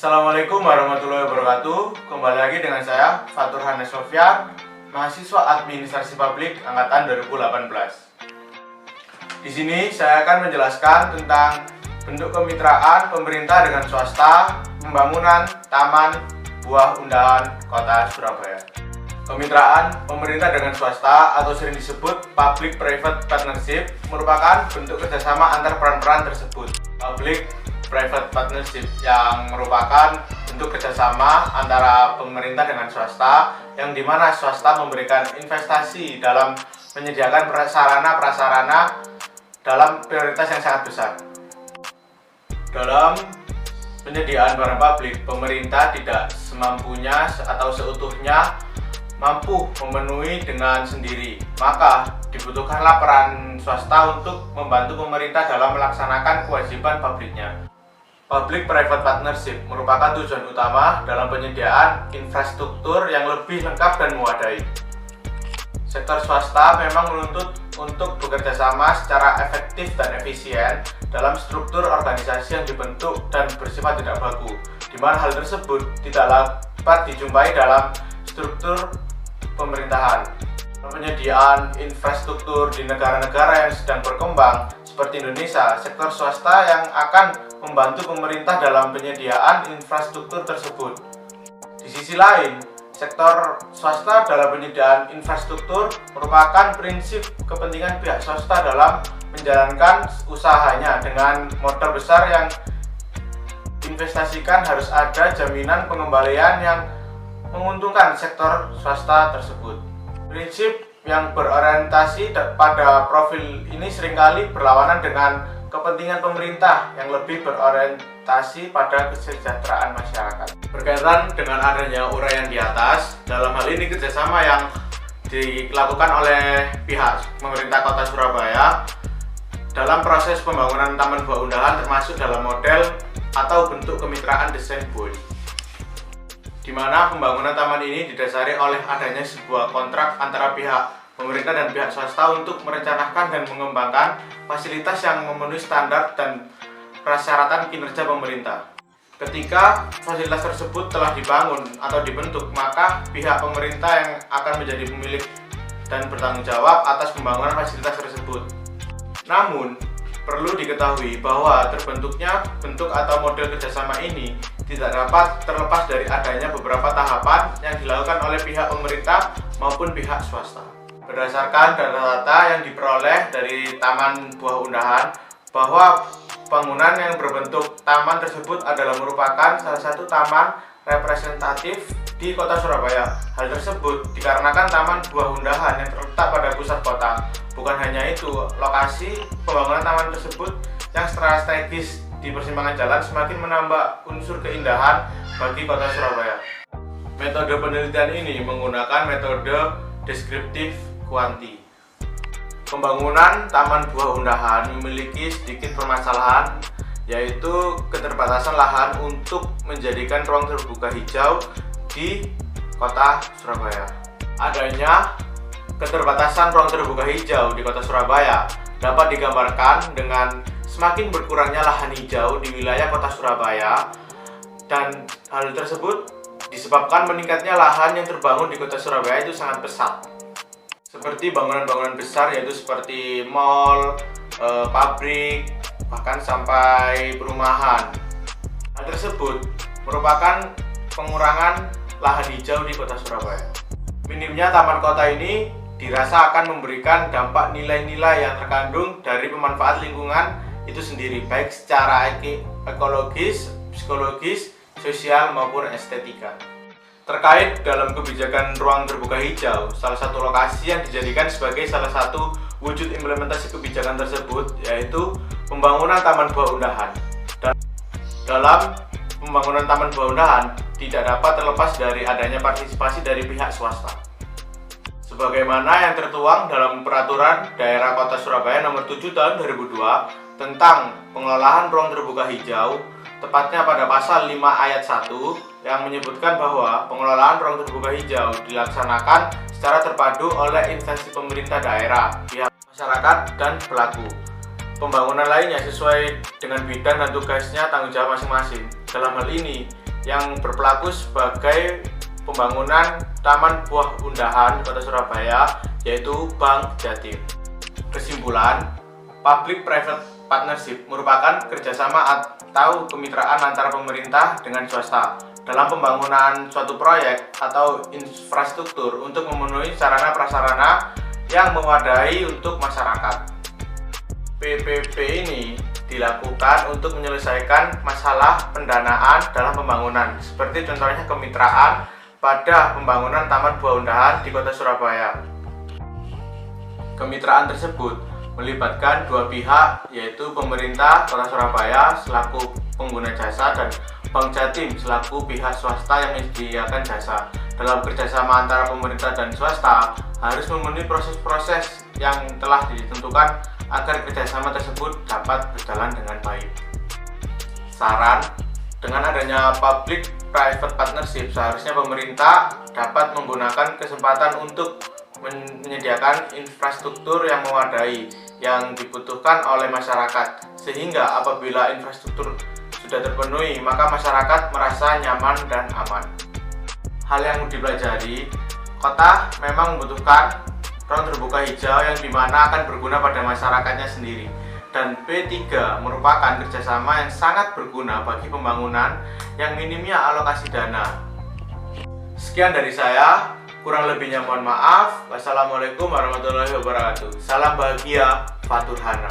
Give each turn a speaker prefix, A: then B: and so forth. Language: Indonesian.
A: Assalamualaikum warahmatullahi wabarakatuh. Kembali lagi dengan saya Fatur Hanes Sofyan, mahasiswa Administrasi Publik angkatan 2018. Di sini saya akan menjelaskan tentang bentuk kemitraan pemerintah dengan swasta, pembangunan taman buah undahan Kota Surabaya. Kemitraan pemerintah dengan swasta atau sering disebut public-private partnership merupakan bentuk kerjasama antar peran-peran tersebut. Public-private partnership yang merupakan bentuk kerjasama antara pemerintah dengan swasta, yang dimana swasta memberikan investasi dalam menyediakan sarana-prasarana dalam prioritas yang sangat besar. Dalam penyediaan barang publik, pemerintah tidak semampunya atau seutuhnya mampu memenuhi dengan sendiri, maka dibutuhkanlah peran swasta untuk membantu pemerintah dalam melaksanakan kewajiban publiknya. Public-private partnership merupakan tujuan utama dalam penyediaan infrastruktur yang lebih lengkap dan memadai. Sektor swasta memang menuntut untuk bekerja sama secara efektif dan efisien dalam struktur organisasi yang dibentuk dan bersifat tidak baku, di mana hal tersebut tidak dapat dijumpai dalam struktur pemerintahan. Penyediaan infrastruktur di negara-negara yang sedang berkembang seperti Indonesia, sektor swasta yang akan membantu pemerintah dalam penyediaan infrastruktur tersebut. Di sisi lain, sektor swasta dalam penyediaan infrastruktur merupakan prinsip kepentingan pihak swasta dalam menjalankan usahanya. Dengan modal besar yang diinvestasikan, harus ada jaminan pengembalian yang menguntungkan sektor swasta tersebut. Prinsip yang berorientasi pada profil ini seringkali berlawanan dengan kepentingan pemerintah yang lebih berorientasi pada kesejahteraan masyarakat. Berkaitan dengan adanya uraian di atas, dalam hal ini kerjasama yang dilakukan oleh pihak pemerintah Kota Surabaya dalam proses pembangunan Taman Buah Undahan termasuk dalam model atau bentuk kemitraan desain BOI, di mana pembangunan taman ini didasari oleh adanya sebuah kontrak antara pihak pemerintah dan pihak swasta untuk merencanakan dan mengembangkan fasilitas yang memenuhi standar dan persyaratan kinerja pemerintah. Ketika fasilitas tersebut telah dibangun atau dibentuk, maka pihak pemerintah yang akan menjadi pemilik dan bertanggung jawab atas pembangunan fasilitas tersebut. Namun, perlu diketahui bahwa terbentuknya bentuk atau model kerjasama ini tidak dapat terlepas dari adanya beberapa tahapan yang dilakukan oleh pihak pemerintah maupun pihak swasta. Berdasarkan data-data yang diperoleh dari Taman Buah Undahan, bahwa bangunan yang berbentuk taman tersebut adalah merupakan salah satu taman representatif di Kota Surabaya. Hal tersebut dikarenakan Taman Buah Undahan yang terletak pada pusat kota. Bukan hanya itu, lokasi pembangunan taman tersebut yang strategis di persimpangan jalan semakin menambah unsur keindahan bagi Kota Surabaya. Metode penelitian ini menggunakan metode deskriptif kuanti. Pembangunan Taman Buah Undahan memiliki sedikit permasalahan, yaitu keterbatasan lahan untuk menjadikan ruang terbuka hijau di Kota Surabaya. Adanya keterbatasan ruang terbuka hijau di Kota Surabaya dapat digambarkan dengan semakin berkurangnya lahan hijau di wilayah Kota Surabaya, dan hal tersebut disebabkan meningkatnya lahan yang terbangun di Kota Surabaya itu sangat pesat. Seperti bangunan-bangunan besar, yaitu seperti mal, pabrik, bahkan sampai perumahan. Hal tersebut merupakan pengurangan lahan hijau di Kota Surabaya. Minimnya taman kota ini dirasa akan memberikan dampak nilai-nilai yang terkandung dari pemanfaat lingkungan itu sendiri, baik secara ekologis, psikologis, sosial maupun estetika. Terkait dalam kebijakan ruang terbuka hijau, salah satu lokasi yang dijadikan sebagai salah satu wujud implementasi kebijakan tersebut yaitu pembangunan Taman Buah Undahan. Dan dalam pembangunan Taman Buah Undahan tidak dapat terlepas dari adanya partisipasi dari pihak swasta. Sebagaimana yang tertuang dalam Peraturan Daerah Kota Surabaya Nomor 7 Tahun 2002 tentang pengelolaan ruang terbuka hijau, tepatnya pada pasal 5 ayat 1 yang menyebutkan bahwa pengelolaan ruang terbuka hijau dilaksanakan secara terpadu oleh instansi pemerintah daerah, pihak masyarakat, dan pelaku pembangunan lainnya sesuai dengan bidang dan tugasnya tanggung jawab masing-masing. Dalam hal ini, yang berpelaku sebagai pembangunan Taman Buah Undahan Kota Surabaya, yaitu Bank Jatim. Kesimpulan, public-private partnership merupakan kerjasama atau kemitraan antara pemerintah dengan swasta dalam pembangunan suatu proyek atau infrastruktur untuk memenuhi sarana-prasarana yang memadai untuk masyarakat. PPP ini dilakukan untuk menyelesaikan masalah pendanaan dalam pembangunan, seperti contohnya kemitraan pada pembangunan Taman Buah Undahan di Kota Surabaya. Kemitraan tersebut melibatkan dua pihak, yaitu pemerintah Kota Surabaya selaku pengguna jasa dan Bank Jatim selaku pihak swasta yang menyediakan jasa. Dalam kerjasama antara pemerintah dan swasta harus memenuhi proses-proses yang telah ditentukan agar kerjasama tersebut dapat berjalan dengan baik. Saran, dengan adanya public-private partnership, seharusnya pemerintah dapat menggunakan kesempatan untuk menyediakan infrastruktur yang memadai yang dibutuhkan oleh masyarakat, sehingga apabila infrastruktur sudah terpenuhi, maka masyarakat merasa nyaman dan aman. Hal yang dipelajari, kota memang membutuhkan ruang terbuka hijau yang dimana akan berguna pada masyarakatnya sendiri. Dan P3 merupakan kerjasama yang sangat berguna bagi pembangunan yang minimnya alokasi dana. Sekian dari saya, kurang lebihnya mohon maaf. Wassalamualaikum warahmatullahi wabarakatuh. Salam bahagia, Faturhana.